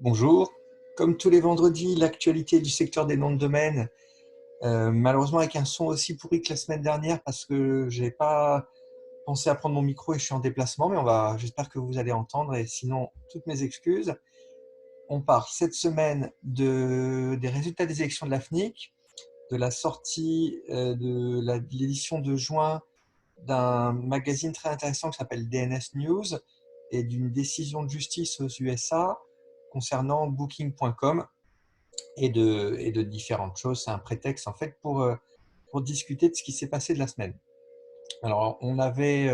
Bonjour. Comme tous les vendredis, l'actualité du secteur des noms de domaine, malheureusement avec un son aussi pourri que la semaine dernière parce que j'ai pas pensé à prendre mon micro et je suis en déplacement, mais j'espère que vous allez entendre et sinon, toutes mes excuses. On part cette semaine des résultats des élections de la FNIC, de la sortie de l'édition de juin d'un magazine très intéressant qui s'appelle DNS News et d'une décision de justice aux USA concernant Booking.com et de différentes choses. C'est un prétexte en fait pour discuter de ce qui s'est passé de la semaine. Alors, on avait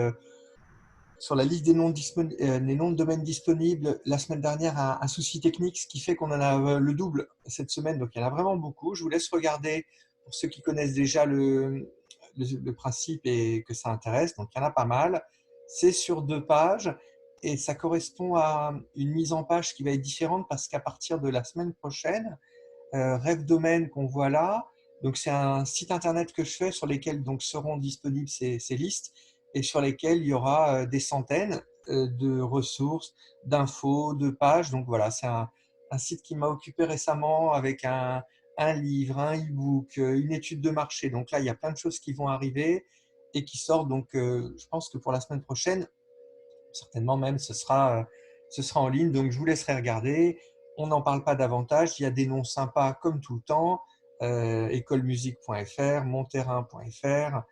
sur la liste des noms de domaine disponibles la semaine dernière un souci technique, ce qui fait qu'on en a le double cette semaine. Donc, il y en a vraiment beaucoup. Je vous laisse regarder pour ceux qui connaissent déjà le principe et que ça intéresse. Donc, il y en a pas mal. C'est sur 2 pages et ça correspond à une mise en page qui va être différente parce qu'à partir de la semaine prochaine, Rêve Domaine qu'on voit là. Donc, c'est un site internet que je fais sur lesquels donc, seront disponibles ces listes et sur lesquels il y aura des centaines de ressources, d'infos, de pages. Donc voilà, c'est un site qui m'a occupé récemment avec un livre, un e-book, une étude de marché. Donc là, il y a plein de choses qui vont arriver et qui sortent. Donc je pense que pour la semaine prochaine, certainement même, ce sera en ligne. Donc je vous laisserai regarder. On n'en parle pas davantage. Il y a des noms sympas comme tout le temps. Écolemusique.fr, monterrain.fr,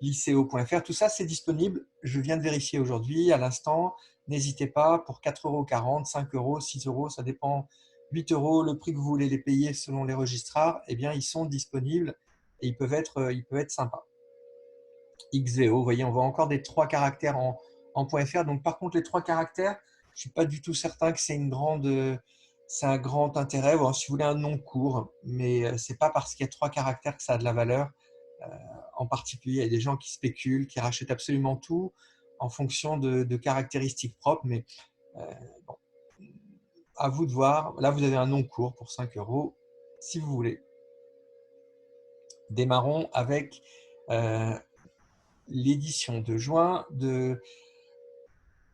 lycéo.fr. Tout ça, c'est disponible. Je viens de vérifier aujourd'hui, à l'instant. N'hésitez pas, pour 4,40 €, 5 €, 6 €, ça dépend, 8 €, le prix que vous voulez les payer selon les registrars, eh bien, ils sont disponibles et ils peuvent être sympas. XVO, vous voyez, on voit encore des 3 caractères en .fr. Donc, par contre, les 3 caractères, je ne suis pas du tout certain que c'est un grand intérêt. Bon, si vous voulez un nom court, mais ce n'est pas parce qu'il y a 3 caractères que ça a de la valeur. Euh, En particulier, il y a des gens qui spéculent, qui rachètent absolument tout en fonction de caractéristiques propres. Mais euh, bon, à vous de voir. Là, vous avez un nom court pour 5 € si vous voulez. Démarrons avec euh, l'édition de juin de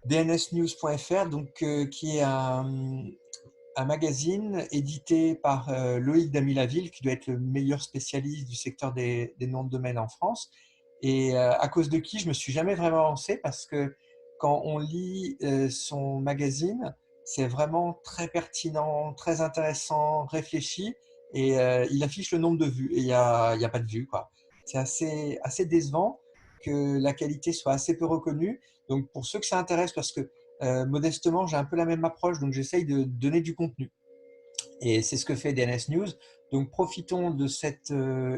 dnsnews.fr, donc, qui est un magazine édité par Loïc Damilaville, qui doit être le meilleur spécialiste du secteur des noms de domaine en France. Et à cause de qui je me suis jamais vraiment lancé parce que quand on lit son magazine, c'est vraiment très pertinent, très intéressant, réfléchi, et il affiche le nombre de vues et il y a pas de vues, quoi. C'est assez décevant que la qualité soit assez peu reconnue. Donc pour ceux que ça intéresse, parce que modestement j'ai un peu la même approche, donc j'essaye de donner du contenu. Et c'est ce que fait DNS News. Donc profitons de cette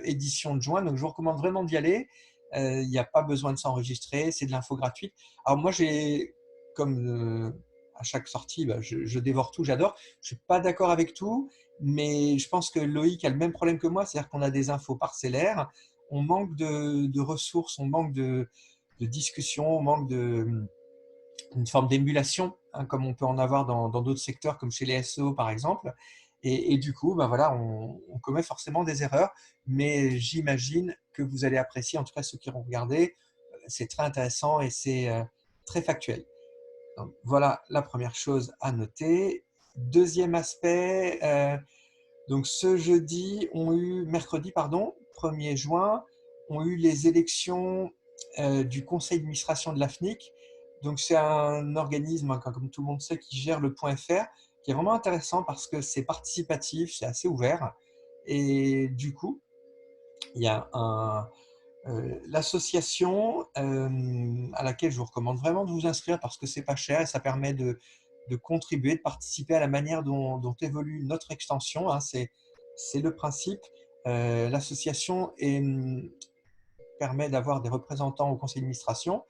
édition de juin. Donc je vous recommande vraiment d'y aller. Il n'y a pas besoin de s'enregistrer, c'est de l'info gratuite. Alors moi comme à chaque sortie, je dévore tout, j'adore. Je ne suis pas d'accord avec tout, mais je pense que Loïc a le même problème que moi, c'est-à-dire qu'on a des infos parcellaires, on manque de ressources, on manque de discussion, on manque une forme d'émulation, hein, comme on peut en avoir dans d'autres secteurs, comme chez les SEO par exemple. Et du coup, ben voilà, on commet forcément des erreurs, mais j'imagine que vous allez apprécier, en tout cas ceux qui vont regarder, c'est très intéressant et c'est très factuel. Donc, voilà la première chose à noter. Deuxième aspect, donc mercredi, pardon, 1er juin, ont eu les élections du conseil d'administration de l'AFNIC. Donc c'est un organisme, hein, comme tout le monde sait, qui gère le .fr, qui est vraiment intéressant parce que c'est participatif, c'est assez ouvert. Et du coup, il y a l'association à laquelle je vous recommande vraiment de vous inscrire parce que c'est pas cher et ça permet de contribuer, de participer à la manière dont évolue notre extension, hein. C'est le principe. L'association permet d'avoir des représentants au conseil d'administration.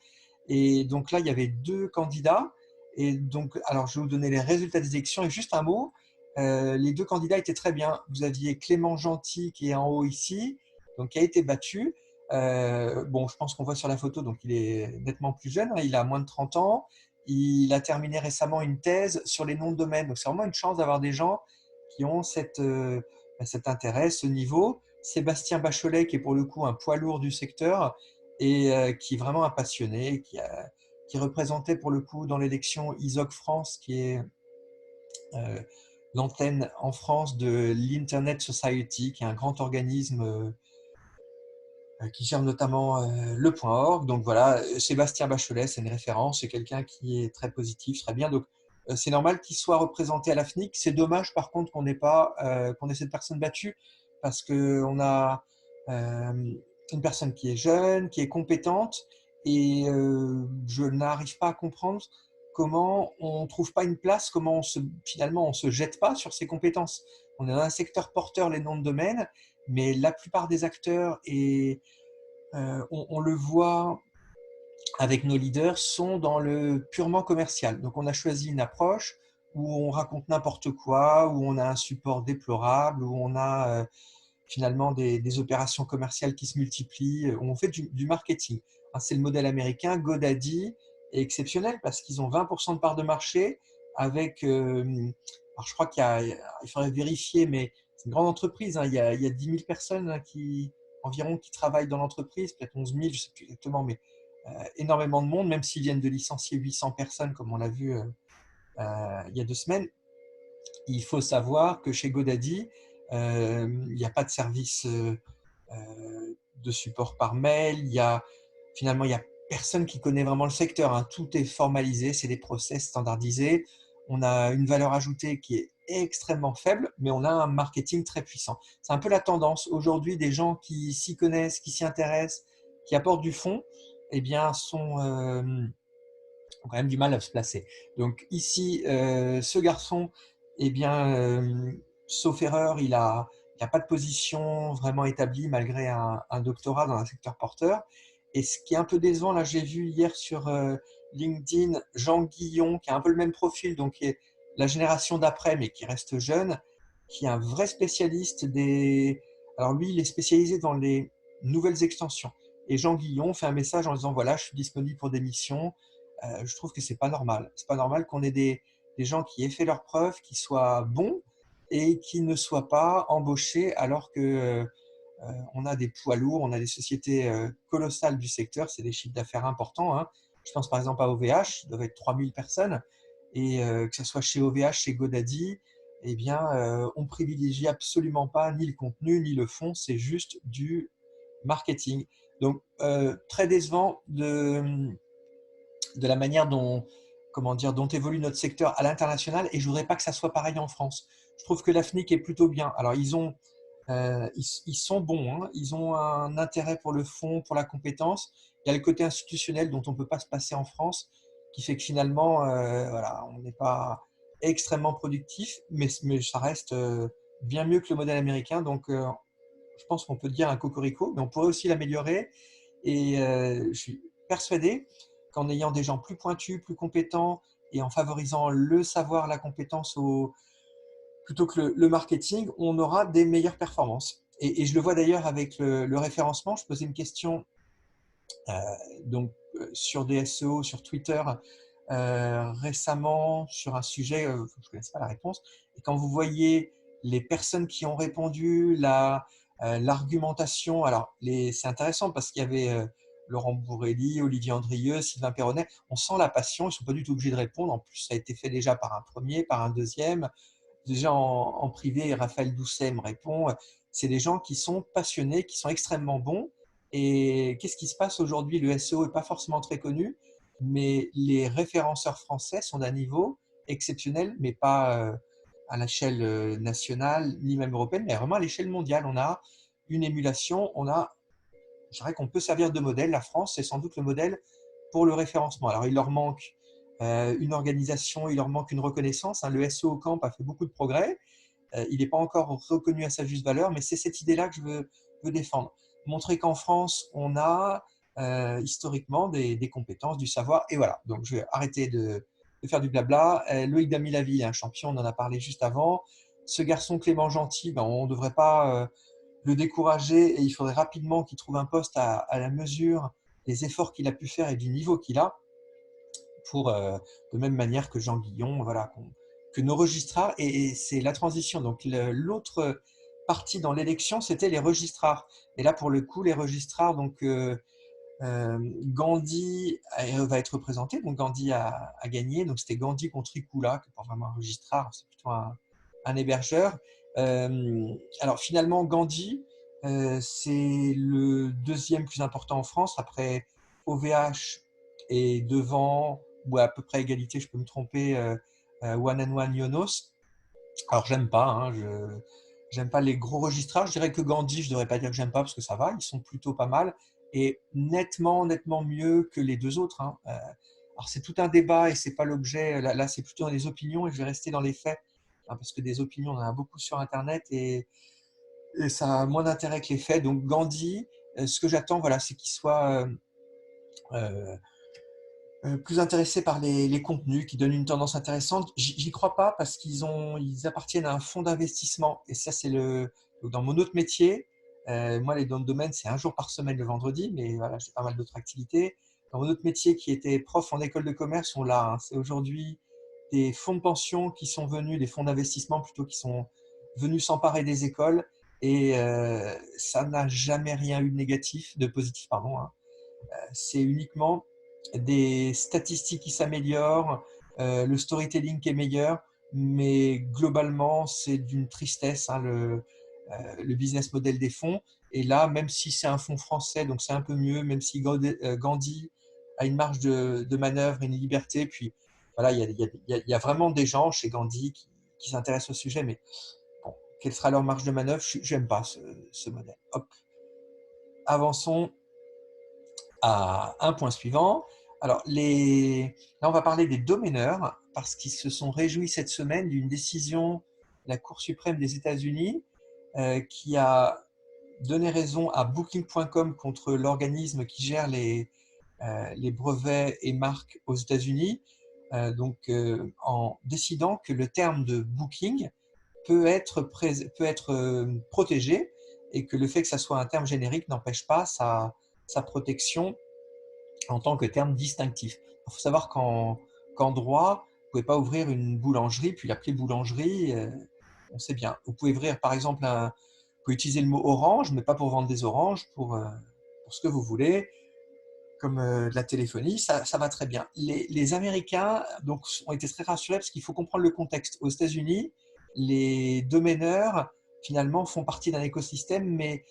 Et donc là, il y avait 2 candidats. Et donc, alors, je vais vous donner les résultats des élections. Et juste un mot, les 2 candidats étaient très bien. Vous aviez Clément Gentil qui est en haut ici, donc qui a été battu. Bon, je pense qu'on voit sur la photo, donc il est nettement plus jeune, hein, il a moins de 30 ans. Il a terminé récemment une thèse sur les noms de domaine. Donc c'est vraiment une chance d'avoir des gens qui ont cet intérêt, ce niveau. Sébastien Bachelet, qui est pour le coup un poids lourd du secteur et qui est vraiment un passionné, qui représentait pour le coup dans l'élection ISOC France, qui est euh, l'antenne en France de l'Internet Society, qui est un grand organisme qui gère notamment le point .org. Donc voilà, Sébastien Bachelet, c'est une référence, c'est quelqu'un qui est très positif, très bien. Donc c'est normal qu'il soit représenté à la FNIC. C'est dommage par contre qu'on ait cette personne battue, parce qu'on a une personne qui est jeune, qui est compétente, et je n'arrive pas à comprendre comment on ne trouve pas une place, finalement on ne se jette pas sur ses compétences. On est dans un secteur porteur, les noms de domaine, mais la plupart des acteurs, et on le voit avec nos leaders, sont dans le purement commercial. Donc on a choisi une approche où on raconte n'importe quoi, où on a un support déplorable, où on a finalement des opérations commerciales qui se multiplient, où on fait du marketing. C'est le modèle américain. GoDaddy est exceptionnel parce qu'ils ont 20% de part de marché avec, alors je crois il faudrait vérifier, mais c'est une grande entreprise, hein. Il y a 10 000 personnes environ qui travaillent dans l'entreprise, peut-être 11 000, je ne sais plus exactement, mais énormément de monde, même s'ils viennent de licencier 800 personnes, comme on l'a vu il y a 2 semaines. Il faut savoir que chez GoDaddy, il n'y a pas de service de support par mail. Finalement, il n'y a personne qui connaît vraiment le secteur, hein. Tout est formalisé, c'est des process standardisés. On a une valeur ajoutée qui est extrêmement faible, mais on a un marketing très puissant. C'est un peu la tendance. Aujourd'hui, des gens qui s'y connaissent, qui s'y intéressent, qui apportent du fond, eh bien, ont quand même du mal à se placer. Donc ici, ce garçon, eh bien, sauf erreur, il a pas de position vraiment établie malgré un doctorat dans un secteur porteur. Et ce qui est un peu décevant, là, j'ai vu hier sur LinkedIn Jean Guillon, qui a un peu le même profil, donc qui est la génération d'après, mais qui reste jeune, qui est un vrai spécialiste des. Alors lui, il est spécialisé dans les nouvelles extensions. Et Jean Guillon fait un message en disant voilà, je suis disponible pour des missions. Je trouve que c'est pas normal. C'est pas normal qu'on ait des gens qui aient fait leurs preuves, qui soient bons et qui ne soient pas embauchés alors que on a des poids lourds, on a des sociétés colossales du secteur, c'est des chiffres d'affaires importants, hein. Je pense par exemple à OVH, il doit être 3000 personnes, et que ce soit chez OVH, chez GoDaddy, eh bien, on privilégie absolument pas ni le contenu ni le fond, c'est juste du marketing. Donc, très décevant de la manière dont évolue notre secteur à l'international, et je voudrais pas que ça soit pareil en France. Je trouve que la FNIC est plutôt bien. Alors, ils sont bons, hein. Ils ont un intérêt pour le fond, pour la compétence. Il y a le côté institutionnel dont on ne peut pas se passer en France, qui fait que finalement, voilà, on n'est pas extrêmement productif, mais ça reste bien mieux que le modèle américain. Donc, je pense qu'on peut dire un cocorico, mais on pourrait aussi l'améliorer. Et je suis persuadé qu'en ayant des gens plus pointus, plus compétents, et en favorisant le savoir, la compétence plutôt que le marketing, on aura des meilleures performances. Et je le vois d'ailleurs avec le référencement. Je posais une question euh, sur des SEO, sur Twitter, récemment, sur un sujet, je ne connais pas la réponse. Et quand vous voyez les personnes qui ont répondu, l'argumentation, alors c'est intéressant parce qu'il y avait Laurent Bourrelli, Olivier Andrieux, Sylvain Perronnet. On sent la passion, ils ne sont pas du tout obligés de répondre. En plus, ça a été fait déjà par un premier, par un deuxième. Déjà en privé, Raphaël Doucet me répond. C'est des gens qui sont passionnés, qui sont extrêmement bons. Et qu'est-ce qui se passe aujourd'hui? Le SEO n'est pas forcément très connu, mais les référenceurs français sont d'un niveau exceptionnel, mais pas à l'échelle nationale, ni même européenne, mais vraiment à l'échelle mondiale. On a une émulation, je dirais qu'on peut servir de modèle. La France, c'est sans doute le modèle pour le référencement. Alors, il leur manque une organisation, il leur manque une reconnaissance, hein. Le SEO Camp a fait beaucoup de progrès. Il n'est pas encore reconnu à sa juste valeur, mais c'est cette idée-là que je veux défendre. Montrer qu'en France, on a historiquement des compétences, du savoir, et voilà. Donc, je vais arrêter de faire du blabla. Loïc Damilaville est un champion, on en a parlé juste avant. Ce garçon Clément Gentil, ben, on ne devrait pas le décourager, et il faudrait rapidement qu'il trouve un poste à la mesure des efforts qu'il a pu faire et du niveau qu'il a, pour de même manière que Jean Guillon, voilà, que nos registrars, et c'est la transition. Donc l'autre partie dans l'élection, c'était les registrars. Et là, pour le coup, les registrars, donc Gandhi va être représenté, donc Gandhi a gagné, donc c'était Gandhi contre Ikula, qui n'est pas vraiment un registraire, c'est plutôt un hébergeur. Alors finalement, Gandhi, c'est le deuxième plus important en France, après OVH et devant, ou à peu près à égalité, je peux me tromper, One and One Yonos. Alors j'aime pas, hein, j'aime pas les gros registrages. Je dirais que Gandhi, je devrais pas dire que j'aime pas parce que ça va, ils sont plutôt pas mal et nettement mieux que les deux autres, hein. Alors c'est tout un débat et c'est pas l'objet. Là, c'est plutôt dans les opinions et je vais rester dans les faits, hein, parce que des opinions, on en a beaucoup sur Internet et ça a moins d'intérêt que les faits. Donc Gandhi, ce que j'attends, voilà, c'est qu'il soit euh, plus intéressé par les contenus qui donnent une tendance intéressante. J'y crois pas parce ils appartiennent à un fonds d'investissement. Et ça, dans mon autre métier. Moi, les dons de domaine, c'est un jour par semaine le vendredi, mais voilà, j'ai pas mal d'autres activités. Dans mon autre métier, qui était prof en école de commerce, on l'a, hein. C'est aujourd'hui des fonds de pension qui sont venus, des fonds d'investissement plutôt, qui sont venus s'emparer des écoles. Et ça n'a jamais rien eu de négatif, de positif, pardon, hein. C'est uniquement des statistiques qui s'améliorent, le storytelling qui est meilleur, mais globalement, c'est d'une tristesse, hein, le business model des fonds. Et là, même si c'est un fonds français, donc c'est un peu mieux, même si Gandhi a une marge de manœuvre et une liberté, puis voilà, il y a vraiment des gens chez Gandhi qui s'intéressent au sujet, mais bon, quelle sera leur marge de manœuvre? Je n'aime pas ce modèle. Hop, avançons à un point suivant. Alors, là, on va parler des domaineurs parce qu'ils se sont réjouis cette semaine d'une décision de la Cour suprême des États-Unis qui a donné raison à Booking.com contre l'organisme qui gère les brevets et marques aux États-Unis. En décidant que le terme de booking peut être protégé et que le fait que ça soit un terme générique n'empêche pas sa protection en tant que terme distinctif. Il faut savoir qu'en droit, vous ne pouvez pas ouvrir une boulangerie puis l'appeler boulangerie, on sait bien. Vous pouvez ouvrir par exemple vous pouvez utiliser le mot orange, mais pas pour vendre des oranges, pour ce que vous voulez, comme de la téléphonie, ça va très bien. Les Américains donc, ont été très rassurés parce qu'il faut comprendre le contexte. Aux États-Unis, les domaineurs, finalement, font partie d'un écosystème, mais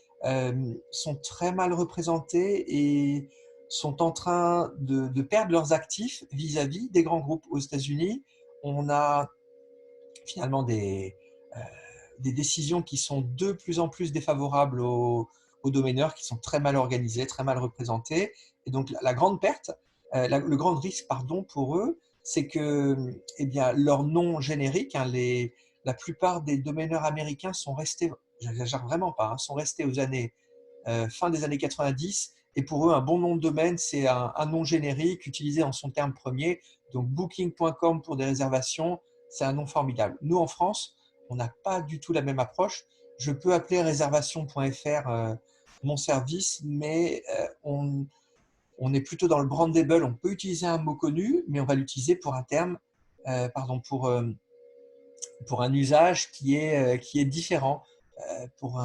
sont très mal représentés et sont en train de perdre leurs actifs vis-à-vis des grands groupes. Aux États-Unis, on a finalement euh, des décisions qui sont de plus en plus défavorables aux domaineurs, qui sont très mal organisés, très mal représentés. Et donc la grande perte, le grand risque pardon, pour eux, c'est que eh bien, leur nom générique, hein, la plupart des domaineurs américains sont restés, j'exagère vraiment pas, hein, sont restés aux années fin des années 90. Et pour eux, un bon nom de domaine, c'est un nom générique utilisé en son terme premier. Donc booking.com pour des réservations, c'est un nom formidable. Nous, en France, on n'a pas du tout la même approche. Je peux appeler réservation.fr mon service, mais on est plutôt dans le brandable. On peut utiliser un mot connu, mais on va l'utiliser pour un terme, pardon, pour un usage qui est différent, pour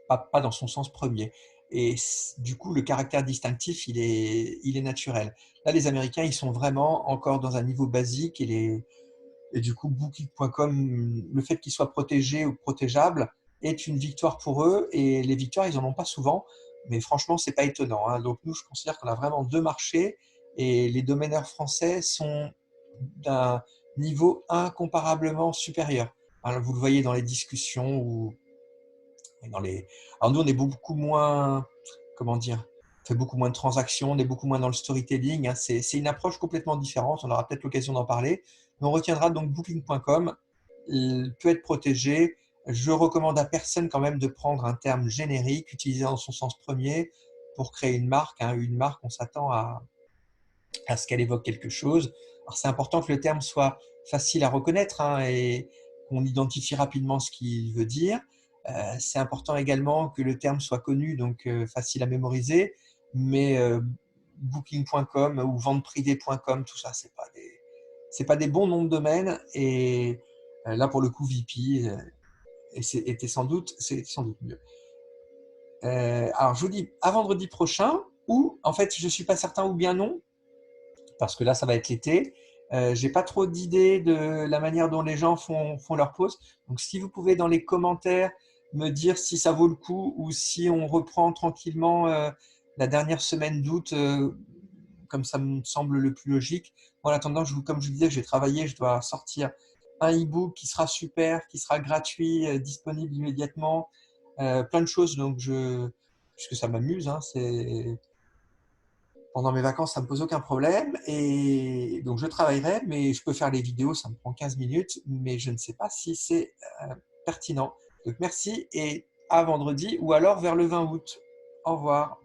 pas dans son sens premier. Et du coup, le caractère distinctif, il est naturel. Là, les Américains, ils sont vraiment encore dans un niveau basique et du coup, Booking.com, le fait qu'il soit protégé ou protégeable est une victoire pour eux. Et les victoires, ils n'en ont pas souvent. Mais franchement, c'est pas étonnant, hein. Donc nous, je considère qu'on a vraiment deux marchés et les domaineurs français sont d'un niveau incomparablement supérieur. Alors, vous le voyez dans les discussions ou dans les... Alors nous, on est beaucoup moins, comment dire, on fait beaucoup moins de transactions, on est beaucoup moins dans le storytelling, hein. C'est une approche complètement différente, on aura peut-être l'occasion d'en parler. Mais on retiendra donc booking.com, il peut être protégé. Je recommande à personne quand même de prendre un terme générique, utilisé dans son sens premier, pour créer une marque, hein. Une marque, on s'attend à ce qu'elle évoque quelque chose. Alors c'est important que le terme soit facile à reconnaître, hein, et qu'on identifie rapidement ce qu'il veut dire. C'est important également que le terme soit connu, donc facile à mémoriser, mais booking.com ou venteprivée.com, tout ça, c'est pas des bons noms de domaine. Et là, pour le coup, VP était sans doute mieux. Alors, je vous dis à vendredi prochain, ou en fait, je ne suis pas certain ou bien non, parce que là, ça va être l'été. J'ai pas trop d'idées de la manière dont les gens font leur pause. Donc, si vous pouvez dans les commentaires me dire si ça vaut le coup ou si on reprend tranquillement la dernière semaine d'août, comme ça me semble le plus logique. Moi, en attendant, comme je vous disais, j'ai travaillé, je dois sortir un e-book qui sera super, qui sera gratuit, disponible immédiatement, plein de choses. Donc, puisque ça m'amuse, hein, pendant mes vacances, ça me pose aucun problème. Et donc, je travaillerai, mais je peux faire les vidéos, ça me prend 15 minutes, mais je ne sais pas si c'est pertinent. Donc, merci et à vendredi ou alors vers le 20 août. Au revoir.